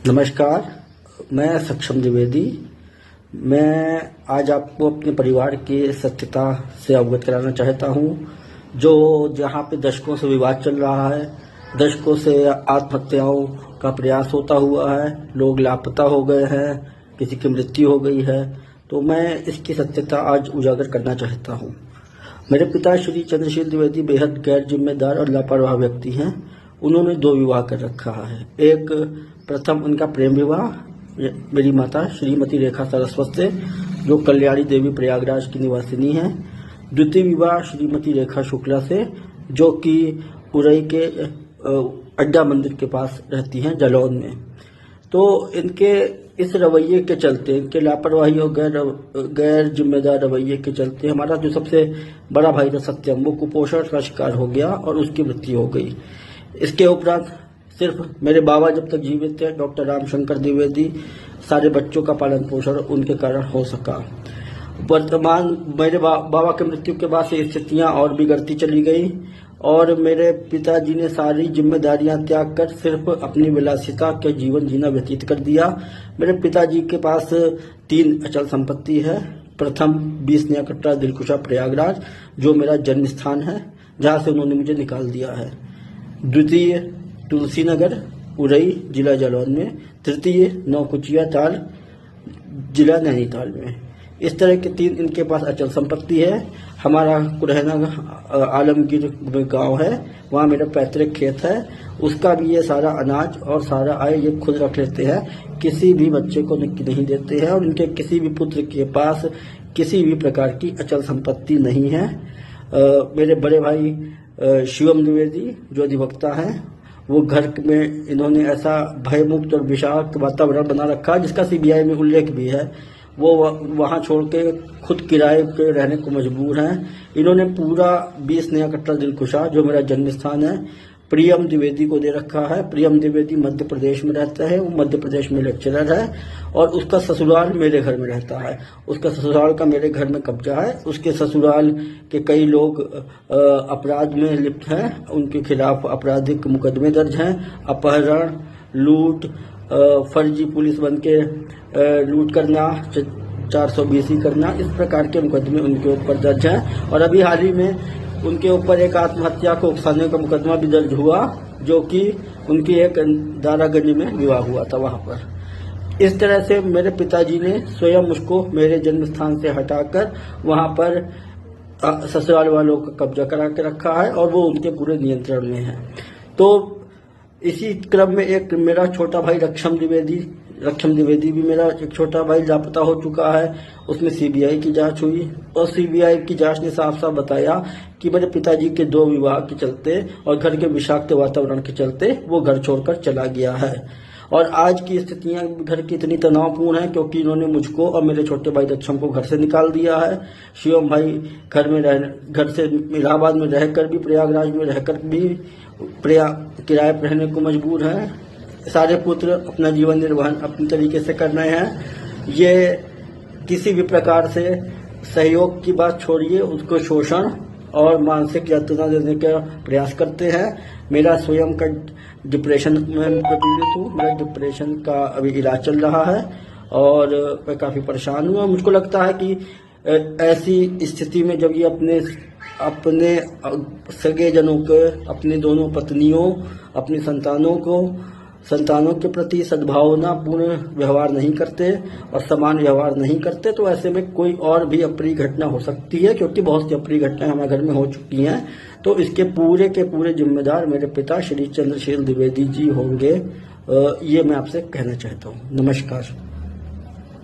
नमस्कार, मैं सक्षम द्विवेदी। मैं आज आपको अपने परिवार की सत्यता से अवगत कराना चाहता हूं। जो जहां पे दशकों से विवाद चल रहा है, दशकों से आत्महत्याओं का प्रयास होता हुआ है, लोग लापता हो गए हैं, किसी की मृत्यु हो गई है, तो मैं इसकी सत्यता आज उजागर करना चाहता हूं। मेरे पिता श्री चंद्रशील द्विवेदी बेहद गैर जिम्मेदार और लापरवाह व्यक्ति हैं। उन्होंने 2 विवाह कर रखा है। एक प्रथम उनका प्रेम विवाह मेरी माता श्रीमती रेखा सरस्वत से, जो कल्याणी देवी प्रयागराज की निवासिनी है। द्वितीय विवाह श्रीमती रेखा शुक्ला से, जो कि उरई के अड्डा मंदिर के पास रहती हैं, जालौन में। तो इनके इस रवैये के चलते, इनके लापरवाही और गैर जिम्मेदार रवैये के चलते हमारा जो सबसे बड़ा भाई था सत्यम, वो कुपोषण का शिकार हो गया और उसकी मृत्यु हो गई। इसके उपरांत सिर्फ मेरे बाबा जब तक जीवित थे, डॉक्टर रामशंकर द्विवेदी, सारे बच्चों का पालन पोषण उनके कारण हो सका। वर्तमान मेरे बाबा की मृत्यु के बाद से स्थितियां और बिगड़ती चली गई और मेरे पिताजी ने सारी जिम्मेदारियां त्याग कर सिर्फ अपनी विलासिता के जीवन जीना व्यतीत कर दिया। मेरे पिताजी के पास 3 अचल संपत्ति है। प्रथम 20 नया कट्टा दिलकुशा प्रयागराज, जो मेरा जन्म स्थान है, जहां से उन्होंने मुझे निकाल दिया है। द्वितीय तुलसी नगर उरई जिला जालौन में। तृतीय नौकुचिया ताल जिला नैनीताल में। इस तरह के 3 इनके पास अचल संपत्ति है। हमारा कुरहना आलमगीर गांव है, वहाँ मेरा पैतृक खेत है। उसका भी ये सारा अनाज और सारा आय ये खुद रख लेते हैं, किसी भी बच्चे को नहीं देते हैं और इनके किसी भी पुत्र के पास किसी भी प्रकार की अचल संपत्ति नहीं है। मेरे बड़े भाई शिवम द्विवेदी जो अधिवक्ता हैं, वो घर में इन्होंने ऐसा भयमुक्त और विषाक्त वातावरण बना रखा है, जिसका सीबीआई में उल्लेख भी है। वो वहां छोड़ के खुद किराए पे रहने को मजबूर हैं। इन्होंने पूरा 20 नया कट्टा दिलकुशा, जो मेरा जन्म स्थान है, प्रियम द्विवेदी को दे रखा है। प्रियम द्विवेदी मध्य प्रदेश में रहता है, वो मध्य प्रदेश में लेक्चरर है और उसका ससुराल मेरे घर में रहता है। उसका ससुराल का मेरे घर में कब्जा है। उसके ससुराल के कई लोग अपराध में लिप्त हैं, उनके खिलाफ आपराधिक मुकदमे दर्ज हैं। अपहरण, लूट, फर्जी पुलिस बन के लूट करना, 420 करना, इस प्रकार के मुकदमे उनके ऊपर दर्ज हैं। और अभी हाल ही में उनके ऊपर एक आत्महत्या को उकसाने का मुकदमा भी दर्ज हुआ, जो कि उनकी एक दारागंज में विवाह हुआ था वहां पर। इस तरह से मेरे पिताजी ने स्वयं मुझको मेरे जन्म स्थान से हटाकर वहां पर ससुराल वालों का कब्जा करा के रखा है और वो उनके पूरे नियंत्रण में है। तो इसी क्रम में एक मेरा छोटा भाई रक्षम द्विवेदी भी मेरा एक छोटा भाई लापता हो चुका है। उसमें सीबीआई की जांच हुई और सीबीआई की जांच ने साफ साफ बताया कि मेरे पिताजी के 2 विवाह के चलते और घर के विषाक्त वातावरण के चलते वो घर छोड़कर चला गया है। और आज की स्थितियां घर की इतनी तनावपूर्ण है क्योंकि इन्होंने मुझको और मेरे छोटे भाई दक्षम को घर से निकाल दिया है। शिवम भाई घर से इलाहाबाद में रहकर भी, प्रयागराज में रहकर भी किराए पर रहने को मजबूर हैं। सारे पुत्र अपना जीवन निर्वहन अपने तरीके से कर रहे हैं। ये किसी भी प्रकार से सहयोग की बात छोड़िए, उसको शोषण और मानसिक यातना देने का प्रयास करते हैं। मेरा स्वयं का डिप्रेशन में पीड़ित हूँ। मेरा डिप्रेशन का अभी इलाज चल रहा है और मैं काफी परेशान हूँ। मुझको लगता है कि ऐसी स्थिति में जब ये अपने सगे जनों को, अपनी दोनों पत्नियों, अपनी संतानों के प्रति सद्भावनापूर्ण व्यवहार नहीं करते और समान व्यवहार नहीं करते, तो ऐसे में कोई और भी अप्रिय घटना हो सकती है, क्योंकि बहुत सी अप्रिय घटनाएं हमारे घर में हो चुकी हैं। तो इसके पूरे के पूरे जिम्मेदार मेरे पिता श्री चंद्रशील द्विवेदी जी होंगे। ये मैं आपसे कहना चाहता हूँ। नमस्कार।